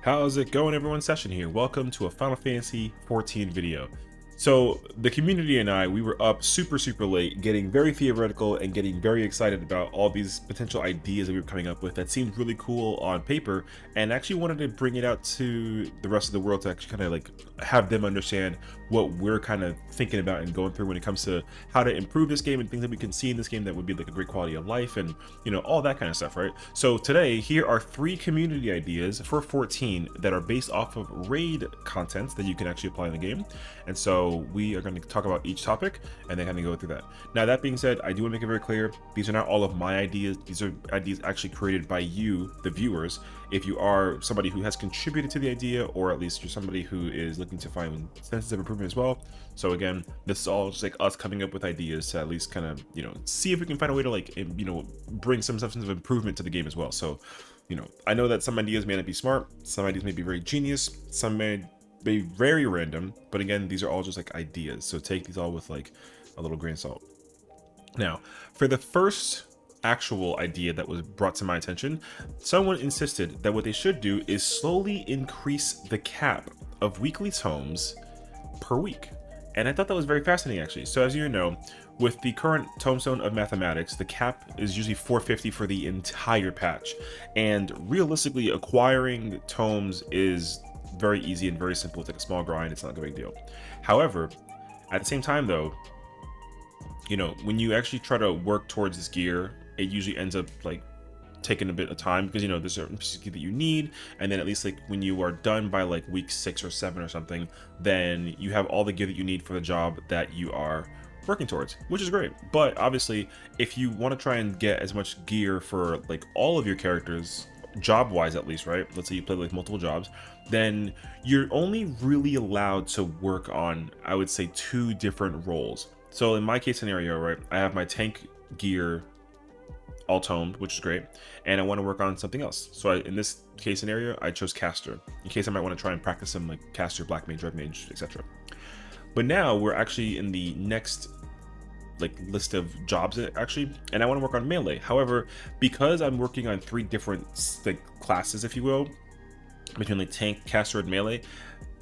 How's it going, everyone? Sessiion here. Welcome to a Final Fantasy XIV video. So the community and I, we were up super late, getting very theoretical and getting very excited about all these potential ideas that we were coming up with that seemed really cool on paper, and actually wanted to bring it out to the rest of the world to actually kind of like have them understand what we're kind of thinking about and going through when it comes to how to improve this game and things that we can see in this game that would be like a great quality of life and, you know, all that kind of stuff, right? So today, here are 3 community ideas for 14 that are based off of raid content that you can actually apply in the game. And so we are going to talk about each topic and then kind of go through that. Now, that being said, I do want to make it very clear, these are not all of my ideas. These are ideas actually created by you, the viewers. If you are somebody who has contributed to the idea, or at least you're somebody who is looking to find senses of improvement as well. So again, this is all just like us coming up with ideas to at least kind of, you know, see if we can find a way to like, you know, bring some substance of improvement to the game as well. So, you know, I know that some ideas may not be smart, some ideas may be very genius, some may be very random, but again, these are all just like ideas. So take these all with like a little grain of salt. Now, for the first actual idea that was brought to my attention, someone insisted that what they should do is slowly increase the cap of weekly tomes per week. And I thought that was very fascinating, actually. So as you know, with the current Tombstone of Mathematics, the cap is usually 450 for the entire patch. And realistically, acquiring tomes is very easy and very simple. It's like a small grind. It's not a big deal. However, at the same time, though, you know, when you actually try to work towards this gear, it usually ends up like taking a bit of time because, you know, there's certain pieces that you need, and then at least like when you are done by like week 6 or 7 or something, then you have all the gear that you need for the job that you are working towards, which is great. But obviously, if you want to try and get as much gear for like all of your characters, job wise at least, right? Let's say you play like multiple jobs, then you're only really allowed to work on, I would say, 2 different roles. So in my case scenario, right, I have my tank gear all tomed, which is great, and I want to work on something else. So in this case scenario, I chose caster in case I might want to try and practice some like caster, black mage, red mage, etc. But now we're actually in the next like list of jobs actually, and I want to work on melee. However, because I'm working on 3 different like classes, if you will, between like tank, caster, and melee,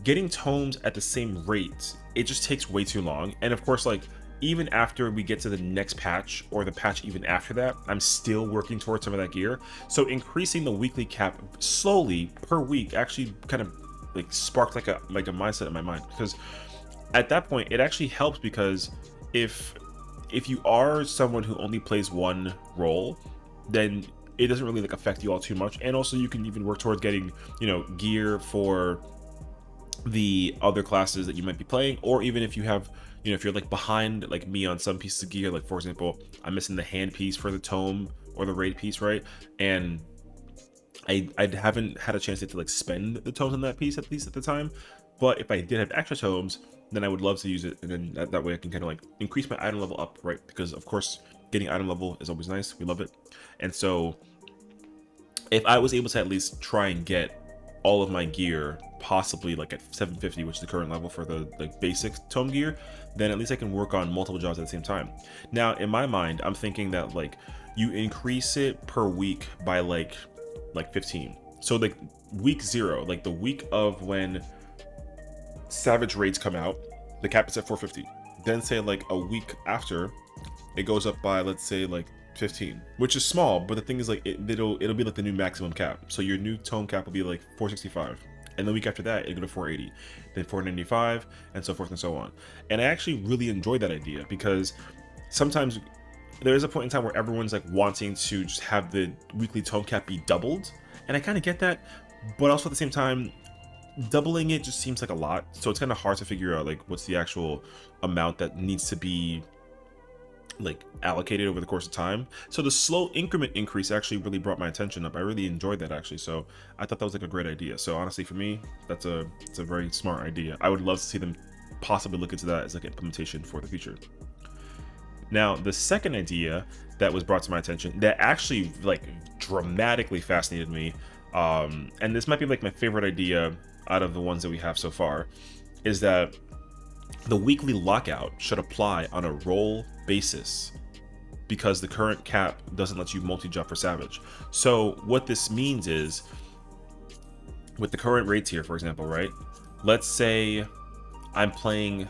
getting tomes at the same rate, it just takes way too long. And of course, like even after we get to the next patch or the patch even after that, I'm still working towards some of that gear. So increasing the weekly cap slowly per week actually kind of like sparked like a mindset in my mind, because at that point it actually helps, because if you are someone who only plays one role, then it doesn't really like affect you all too much. And also you can even work towards getting, you know, gear for the other classes that you might be playing, or even if you have, you know, if you're like behind like me on some pieces of gear, like for example, I'm missing the hand piece for the tome or the raid piece, right? And I haven't had a chance to like spend the tomes on that piece, at least at the time. But if I did have extra tomes, then I would love to use it, and then that way I can kind of like increase my item level up, right? Because of course getting item level is always nice, we love it. And so if I was able to at least try and get all of my gear possibly like at 750, which is the current level for the like basic tome gear, then at least I can work on multiple jobs at the same time. Now in my mind, I'm thinking that like you increase it per week by like 15. So like week 0, like the week of when Savage raids come out, the cap is at 450. Then say like a week after, it goes up by, let's say, like 15, which is small, but the thing is like it'll be like the new maximum cap. So your new tome cap will be like 465, and the week after that it'll go to 480, then 495, and so forth and so on. And I actually really enjoyed that idea, because sometimes there is a point in time where everyone's like wanting to just have the weekly tome cap be doubled, and I kind of get that, but also at the same time, doubling it just seems like a lot. So it's kind of hard to figure out like what's the actual amount that needs to be like allocated over the course of time. So the slow increment increase actually really brought my attention up. I really enjoyed that actually, so I thought that was like a great idea. So honestly, for me, it's a very smart idea. I would love to see them possibly look into that as like implementation for the future. Now the second idea that was brought to my attention that actually like dramatically fascinated me, and this might be like my favorite idea out of the ones that we have so far, is that the weekly lockout should apply on a role basis, because the current cap doesn't let you multi-job for Savage. So what this means is with the current rates here, for example, right? Let's say I'm playing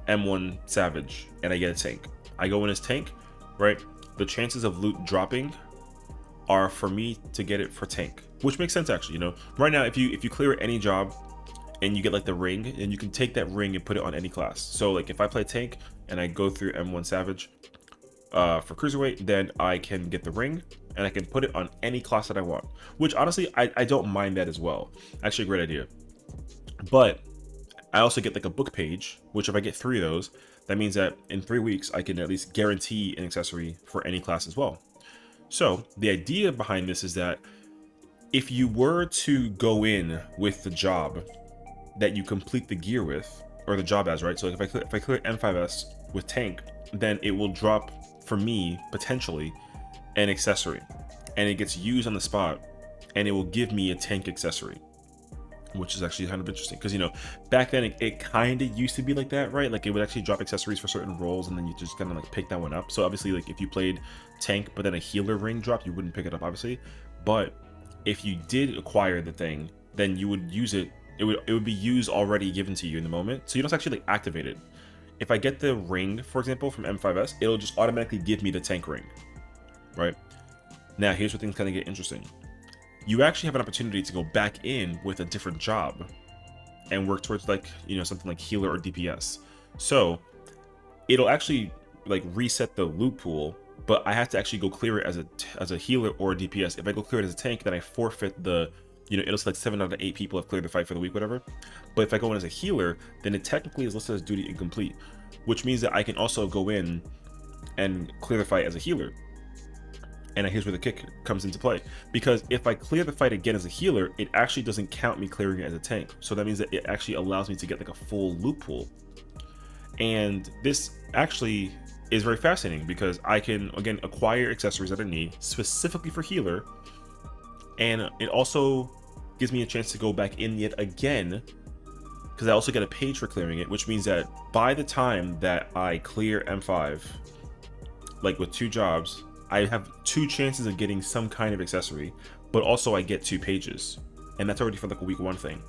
M1 Savage and I get a tank. I go in as tank, right? The chances of loot dropping are for me to get it for tank, which makes sense actually. You know, right now if you clear any job and you get like the ring, and you can take that ring and put it on any class. So like if I play tank and I go through M1 Savage for cruiserweight, then I can get the ring and I can put it on any class that I want, which honestly I don't mind that as well. Actually a great idea. But I also get like a book page, which if I get 3 of those, that means that in 3 weeks I can at least guarantee an accessory for any class as well. So the idea behind this is that if you were to go in with the job that you complete the gear with, or the job as, right? So like if I clear M5S with tank, then it will drop for me potentially an accessory, and it gets used on the spot, and it will give me a tank accessory, which is actually kind of interesting because, you know, back then it kind of used to be like that, right? Like it would actually drop accessories for certain roles, and then you just kind of like pick that one up. So obviously, like if you played tank but then a healer ring dropped, you wouldn't pick it up obviously. But if you did acquire the thing, then you would use it. It would be used already given to you in the moment, so you don't actually like activate it. If I get the ring, for example, from M5S, it'll just automatically give me the tank ring, right? Now here's where things kind of get interesting. You actually have an opportunity to go back in with a different job and work towards, like, you know, something like healer or DPS. So it'll actually like reset the loot pool, but I have to actually go clear it as a healer or a DPS. If I go clear it as a tank, then I forfeit the, you know, it'll select 7 out of 8 people have cleared the fight for the week, whatever. But if I go in as a healer, then it technically is listed as duty incomplete, which means that I can also go in and clear the fight as a healer. And here's where the kick comes into play, because if I clear the fight again as a healer, it actually doesn't count me clearing it as a tank. So that means that it actually allows me to get like a full loot pool. And this actually is very fascinating because I can, again, acquire accessories that I need specifically for healer, and it also gives me a chance to go back in yet again, because I also get a page for clearing it, which means that by the time that I clear M5, like with 2 jobs, I have 2 chances of getting some kind of accessory, but also I get 2 pages, and that's already for like a week 1 thing.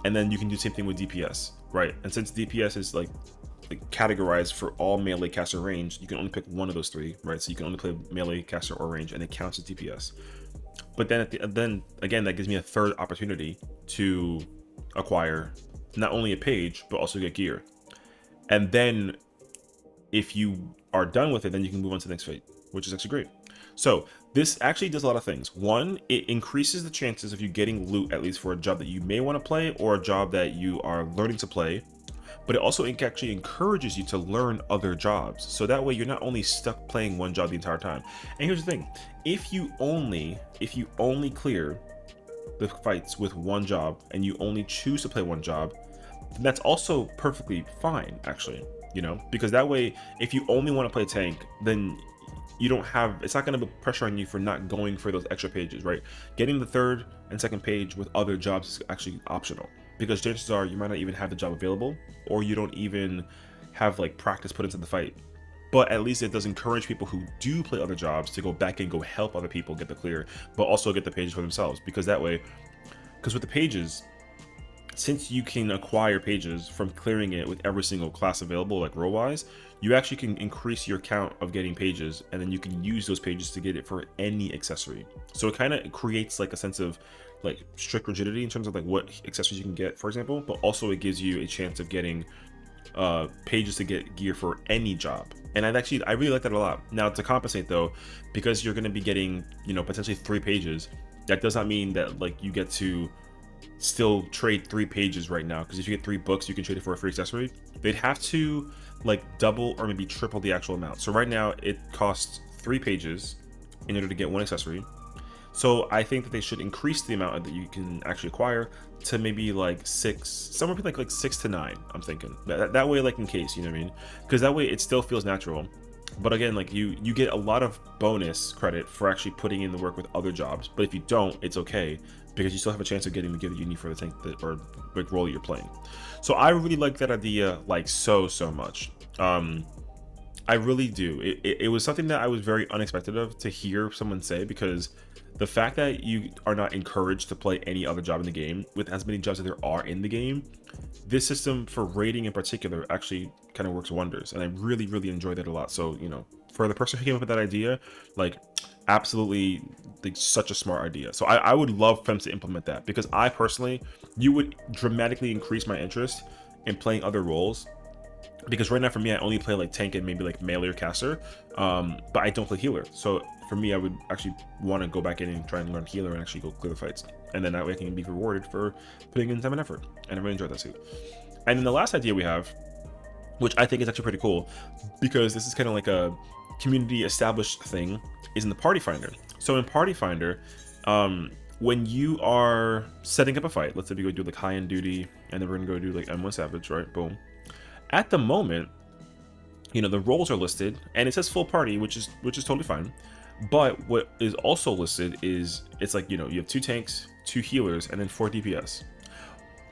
And then you can do the same thing with DPS, right? And since DPS is like categorized for all melee, caster, range, you can only pick one of those 3, right? So you can only play melee, caster, or range, and it counts as DPS. But then then again, that gives me a 3rd opportunity to acquire not only a page but also get gear. And then if you are done with it, then you can move on to the next fate, which is actually great. So this actually does a lot of things. One, it increases the chances of you getting loot, at least for a job that you may want to play or a job that you are learning to play. But it also actually encourages you to learn other jobs, so that way you're not only stuck playing one job the entire time. And here's the thing: if you only clear the fights with one job and you only choose to play one job, then that's also perfectly fine, actually. You know, because that way, if you only want to play tank, then you don't have, it's not going to put pressure on you for not going for those extra pages, right? Getting the 3rd and 2nd page with other jobs is actually optional, because chances are you might not even have the job available, or you don't even have like practice put into the fight. But at least it does encourage people who do play other jobs to go back and go help other people get the clear, but also get the pages for themselves. Because that way, because with the pages, since you can acquire pages from clearing it with every single class available, like row wise, you actually can increase your count of getting pages, and then you can use those pages to get it for any accessory. So it kind of creates like a sense of like strict rigidity in terms of like what accessories you can get, for example, but also it gives you a chance of getting pages to get gear for any job. And I really like that a lot. Now, to compensate though, because you're going to be getting, you know, potentially 3 pages, that does not mean that like you get to still trade 3 pages right now, because if you get 3 books, you can trade it for a free accessory. They'd have to like double or maybe triple the actual amount. So right now it costs 3 pages in order to get 1 accessory. So I think that they should increase the amount that you can actually acquire to maybe like 6, somewhere between like 6 to 9. I'm thinking that way, like in case, you know what I mean? Because that way it still feels natural. But again, like you get a lot of bonus credit for actually putting in the work with other jobs. But if you don't, it's okay, because you still have a chance of getting the gear that you need for the tank or like role that you're playing. So I really like that idea like so much. I really do. It was something that I was very unexpected of to hear someone say, because the fact that you are not encouraged to play any other job in the game with as many jobs as there are in the game, this system for rating in particular actually kind of works wonders, and I really, really enjoy that a lot. So, you know, for the person who came up with that idea, like, absolutely, like, such a smart idea. So I would love for them to implement that, because I personally, you would dramatically increase my interest in playing other roles, because right now for me I only play like tank and maybe like melee or caster, but I don't play healer. So for me, I would actually want to go back in and try and learn healer and actually go clear the fights, and then that way I can be rewarded for putting in time and effort, and I really enjoyed that too. And then the last idea we have, which I think is actually pretty cool, because this is kind of like a community established thing, is in the party finder. So in party finder, when you are setting up a fight, let's say we go do like high end duty, and then we're gonna go do like M1 savage, right? Boom. At the moment, you know, the roles are listed and it says full party, which is totally fine. But what is also listed is, it's like, you know, you have 2 tanks, 2 healers, and then 4 DPS.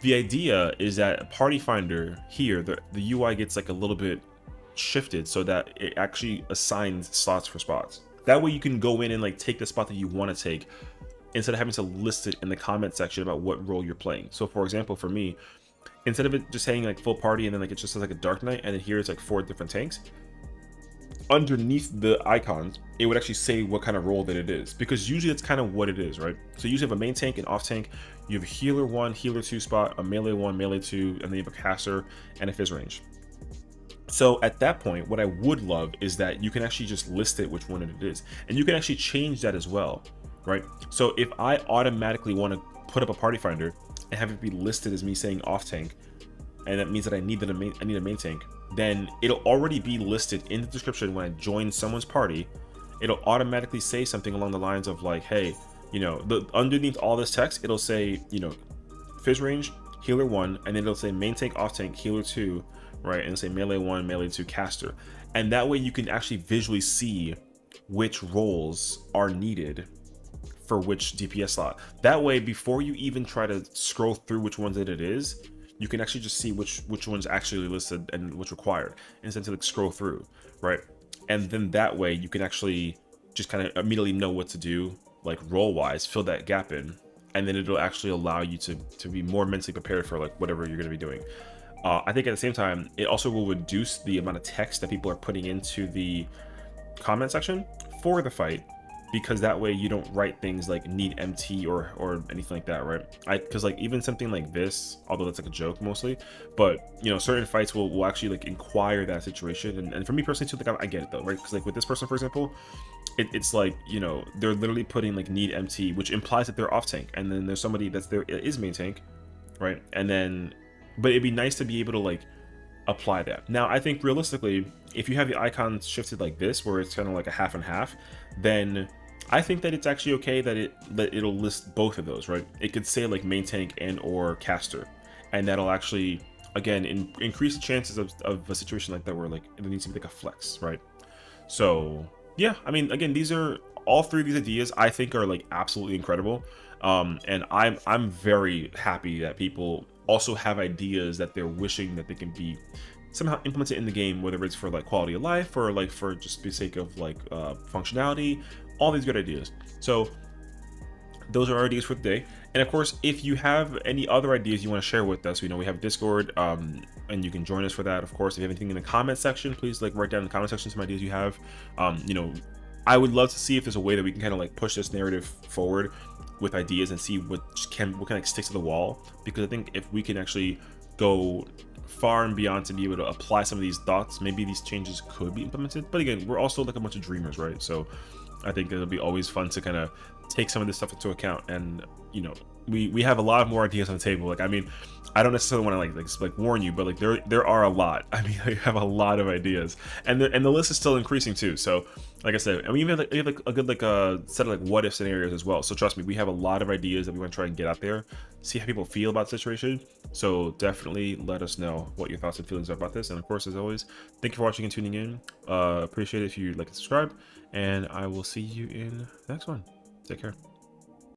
The idea is that party finder here, the UI gets like a little bit shifted so that it actually assigns slots for spots. That way you can go in and like take the spot that you want to take, instead of having to list it in the comment section about what role you're playing. So for example, for me, instead of it just saying like full party and then like it just says like a dark knight, and then here it's like 4 different tanks, underneath the icons it would actually say what kind of role that it is, because usually that's kind of what it is, right? So you usually have a main tank and off tank, you have a healer 1, healer 2 spot, a melee 1, melee 2, and then you have a caster and a fizz range. So at that point, what I would love is that you can actually just list it which one it is, and you can actually change that as well, right? So if I automatically want to put up a party finder and have it be listed as me saying off tank, and that means that I need a main tank, then it'll already be listed in the description when I join someone's party. It'll automatically say something along the lines of like, hey, you know, underneath all this text, it'll say, you know, fizz range, healer 1, and then it'll say main tank, off tank, healer 2, right? And it'll say melee 1, melee 2, caster. And that way you can actually visually see which roles are needed for which DPS slot. That way, before you even try to scroll through which ones that it is, you can actually just see which one's actually listed and what's required, instead to like scroll through, right? And then that way you can actually just kind of immediately know what to do, like role wise, fill that gap in, and then it'll actually allow you to be more mentally prepared for like whatever you're going to be doing. I think at the same time, it also will reduce the amount of text that people are putting into the comment section for the fight, because that way you don't write things like need MT or anything like that, right? Because like even something like this, although that's like a joke mostly, but you know, certain fights will actually like inquire that situation, and for me personally too, like I get it though, right? Because like with this person, for example, it's like, you know, they're literally putting like need MT, which implies that they're off tank, and then there's somebody that's there is main tank, right? And then, but it'd be nice to be able to like apply that. Now I think realistically, if you have the icons shifted like this, where it's kind of like a half and half, then I think that it's actually okay that it'll list both of those, right? It could say like main tank and or caster, and that'll actually again increase the chances of a situation like that where like it needs to be like a flex, right? So yeah, I mean, again, these are all 3 of these ideas I think are like absolutely incredible, and I'm very happy that people also have ideas that they're wishing that they can be somehow implemented in the game, whether it's for like quality of life or like for just the sake of like functionality. All these good ideas. So those are our ideas for today. And of course, if you have any other ideas you want to share with us, you know, we have Discord, and you can join us for that. Of course, if you have anything in the comment section, please like write down in the comment section some ideas you have. You know, I would love to see if there's a way that we can kind of like push this narrative forward with ideas and see what can like stick to the wall, because I think if we can actually go far and beyond to be able to apply some of these thoughts, maybe these changes could be implemented. But again, we're also like a bunch of dreamers, right? So I think it'll be always fun to kind of take some of this stuff into account. And you know, we have a lot more ideas on the table. Like, I mean, I don't necessarily want to like warn you, but like there are a lot. I mean, I have a lot of ideas, and the list is still increasing too. So like I said, and we even have like a good like set of like what if scenarios as well. So trust me, we have a lot of ideas that we want to try and get out there, see how people feel about the situation. So definitely let us know what your thoughts and feelings are about this. And of course, as always, thank you for watching and tuning in. Appreciate it if you like and subscribe, and I will see you in the next one. Take care.